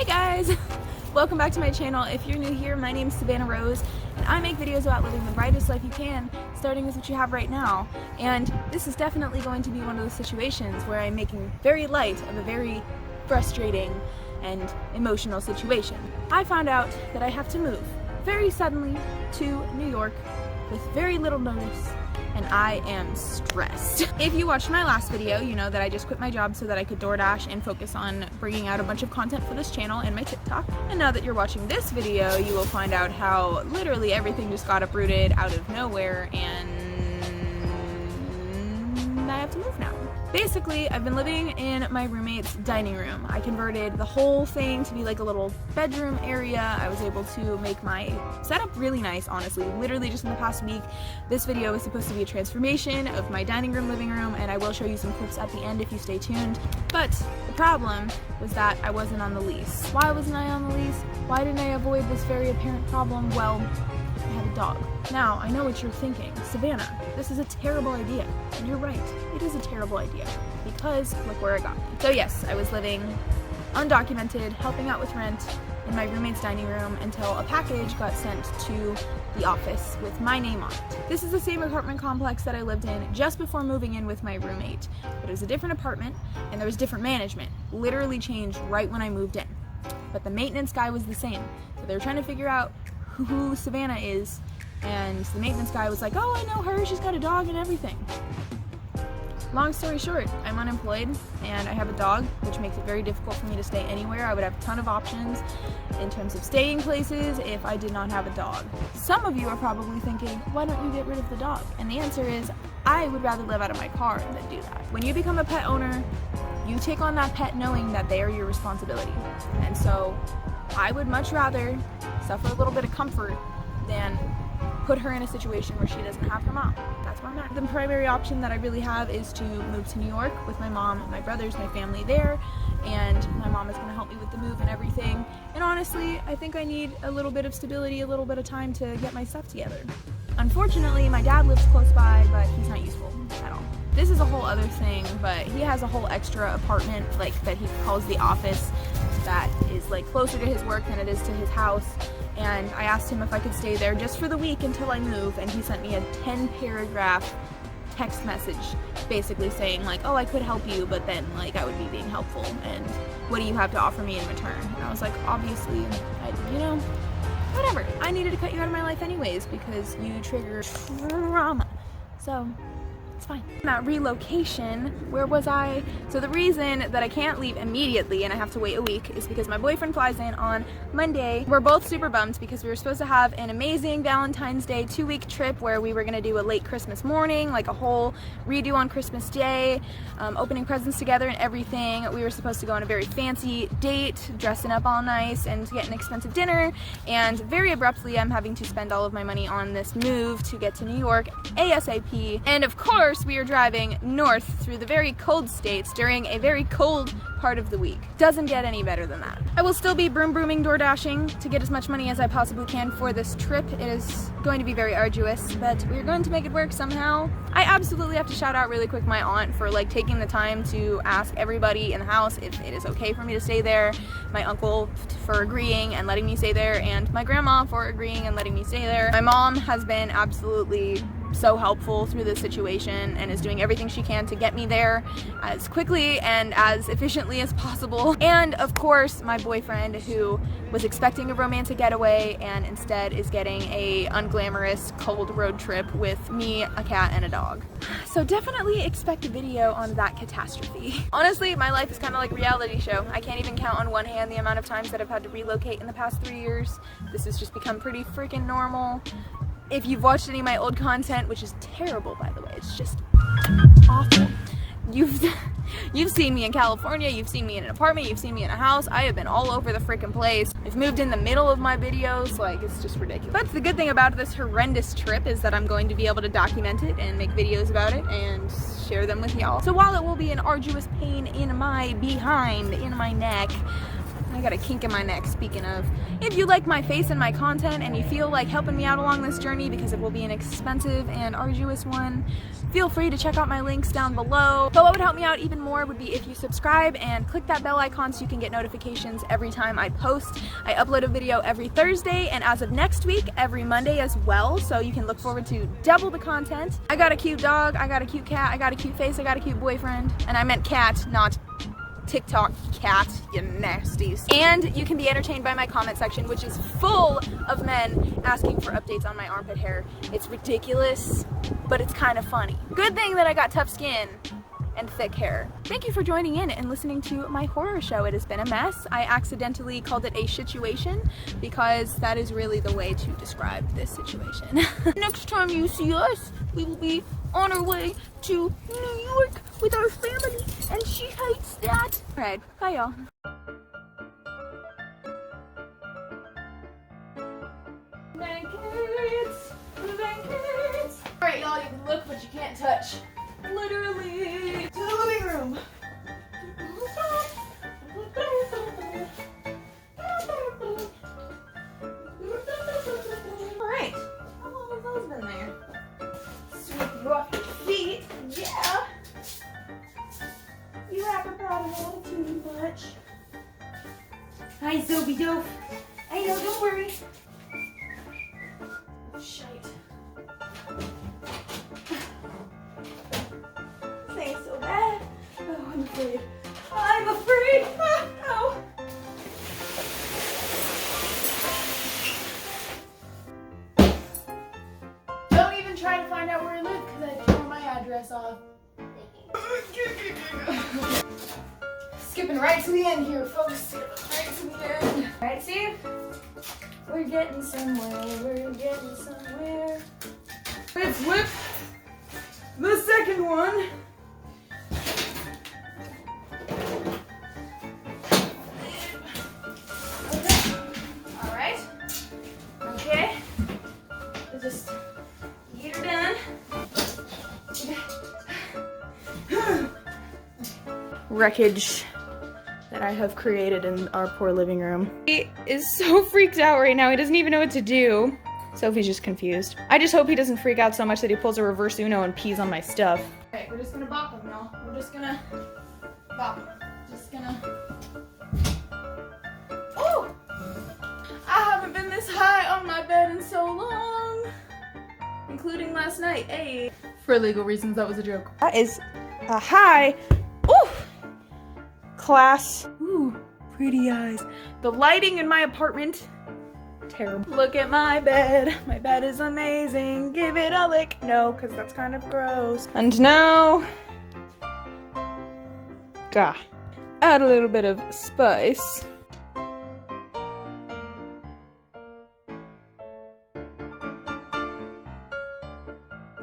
Hey guys! Welcome back to my channel. If you're new here, my name is Savannah Rose, and I make videos about living the brightest life you can, starting with what you have right now. And this is definitely going to be one of those situations where I'm making very light of a very frustrating and emotional situation. I found out that I have to move very suddenly to New York with very little notice, and I am stressed. If you watched my last video, you know that I just quit my job so that I could DoorDash and focus on bringing out a bunch of content for this channel and my TikTok. And now that you're watching this video, you will find out how literally everything just got uprooted out of nowhere, and I have to move now. Basically, I've been living in my roommate's dining room. I converted the whole thing to be like a little bedroom area. I was able to make my setup really nice, honestly. Literally just in the past week, this video is supposed to be a transformation of my dining room, living room, and I will show you some clips at the end if you stay tuned. But the problem was that I wasn't on the lease. Why wasn't I on the lease? Why didn't I avoid this very apparent problem? Well, I have a dog. Now, I know what you're thinking. Savannah, this is a terrible idea. And you're right, it is a terrible idea. Because look where it got me. So yes, I was living undocumented, helping out with rent in my roommate's dining room until a package got sent to the office with my name on it. This is the same apartment complex that I lived in just before moving in with my roommate. But it was a different apartment and there was different management. Literally changed right when I moved in. But the maintenance guy was the same. So they were trying to figure out who Savannah is, and the maintenance guy was like, oh, I know her, she's got a dog and everything. Long story short, I'm unemployed and I have a dog, which makes it very difficult for me to stay anywhere. I would have a ton of options in terms of staying places if I did not have a dog. Some of you are probably thinking, why don't you get rid of the dog? And the answer is, I would rather live out of my car than do that. When you become a pet owner, you take on that pet knowing that they are your responsibility. And so I would much rather suffer a little bit of comfort than put her in a situation where she doesn't have her mom. That's where I'm at. The primary option that I really have is to move to New York with my mom, my brothers, my family there, and my mom is going to help me with the move and everything. And honestly, I think I need a little bit of stability, a little bit of time to get my stuff together. Unfortunately, my dad lives close by, but he's not useful at all. This is a whole other thing, but he has a whole extra apartment, like, that he calls the office, that is like closer to his work than it is to his house. And I asked him if I could stay there just for the week until I move, and he sent me a 10-paragraph text message basically saying like, oh, I could help you, but then like I would be being helpful, and what do you have to offer me in return? And I was like, obviously, you know, whatever. I needed to cut you out of my life anyways because you trigger trauma. So it's fine. That relocation, where was I? So the reason that I can't leave immediately and I have to wait a week is because my boyfriend flies in on Monday. We're both super bummed because we were supposed to have an amazing Valentine's Day 2-week trip where we were gonna do a late Christmas morning, like a whole redo on Christmas Day, opening presents together and everything. We were supposed to go on a very fancy date, dressing up all nice and get an expensive dinner, and very abruptly I'm having to spend all of my money on this move to get to New York ASAP. And of course, we are driving north through the very cold states during a very cold part of the week. Doesn't get any better than that. I will still be brooming, door dashing to get as much money as I possibly can for this trip. It is going to be very arduous, but we're going to make it work somehow. I absolutely have to shout out really quick my aunt for like taking the time to ask everybody in the house if it is okay for me to stay there, my uncle for agreeing and letting me stay there, and my grandma for agreeing and letting me stay there. My mom has been absolutely so helpful through this situation and is doing everything she can to get me there as quickly and as efficiently as possible. And of course, my boyfriend, who was expecting a romantic getaway and instead is getting a unglamorous cold road trip with me, a cat, and a dog. So definitely expect a video on that catastrophe. Honestly, my life is kind of like a reality show. I can't even count on one hand the amount of times that I've had to relocate in the past 3 years. This has just become pretty freaking normal. If you've watched any of my old content, which is terrible by the way, it's just awful. You've seen me in California, you've seen me in an apartment, you've seen me in a house. I have been all over the freaking place. I've moved in the middle of my videos, like it's just ridiculous. But the good thing about this horrendous trip is that I'm going to be able to document it and make videos about it and share them with y'all. So while it will be an arduous pain in my behind, in my neck, I got a kink in my neck, speaking of. If you like my face and my content and you feel like helping me out along this journey, because it will be an expensive and arduous one, feel free to check out my links down below. But what would help me out even more would be if you subscribe and click that bell icon so you can get notifications every time I post. I upload a video every Thursday, and as of next week, every Monday as well, so you can look forward to double the content. I got a cute dog, I got a cute cat, I got a cute face, I got a cute boyfriend. And I meant cat, not TikTok cat, you nasties. And you can be entertained by my comment section, which is full of men asking for updates on my armpit hair. It's ridiculous, but it's kind of funny. Good thing that I got tough skin and thick hair. Thank you for joining in and listening to my horror show. It has been a mess. I accidentally called it a situation because that is really the way to describe this situation. Next time you see us, we will be on our way to New York with our family, and she hates that. Alright, bye y'all. Blankets, blankets. Alright y'all, you can look but you can't touch. Literally. To the living room. Alright. How long have those been there? Sweep you off your feet. Yeah. You have about a little too much. Hi, Soapy Dope. I know, don't worry. Shite. This ain't so bad. Oh, I'm afraid. I'm afraid. Ah, oh. Don't even try to find out where I live because I tore my address off. Skipping right to the end here, folks. Skipping right to the end. Alright, see? We're getting somewhere. We're getting somewhere. Let's whip the second one. Okay. Alright. Okay. We'll just get her done. Wreckage that I have created in our poor living room. He is so freaked out right now, he doesn't even know what to do. Sophie's just confused. I just hope he doesn't freak out so much that he pulls a reverse Uno and pees on my stuff. Okay, we're just gonna bop him, y'all. We're just gonna bop him. Just gonna... Oh! I haven't been this high on my bed in so long. Including last night, hey. For legal reasons, that was a joke. That is a high. Ooh! Class. Ooh, pretty eyes. The lighting in my apartment, terrible. Look at my bed. My bed is amazing. Give it a lick. No, because that's kind of gross. And now, add a little bit of spice.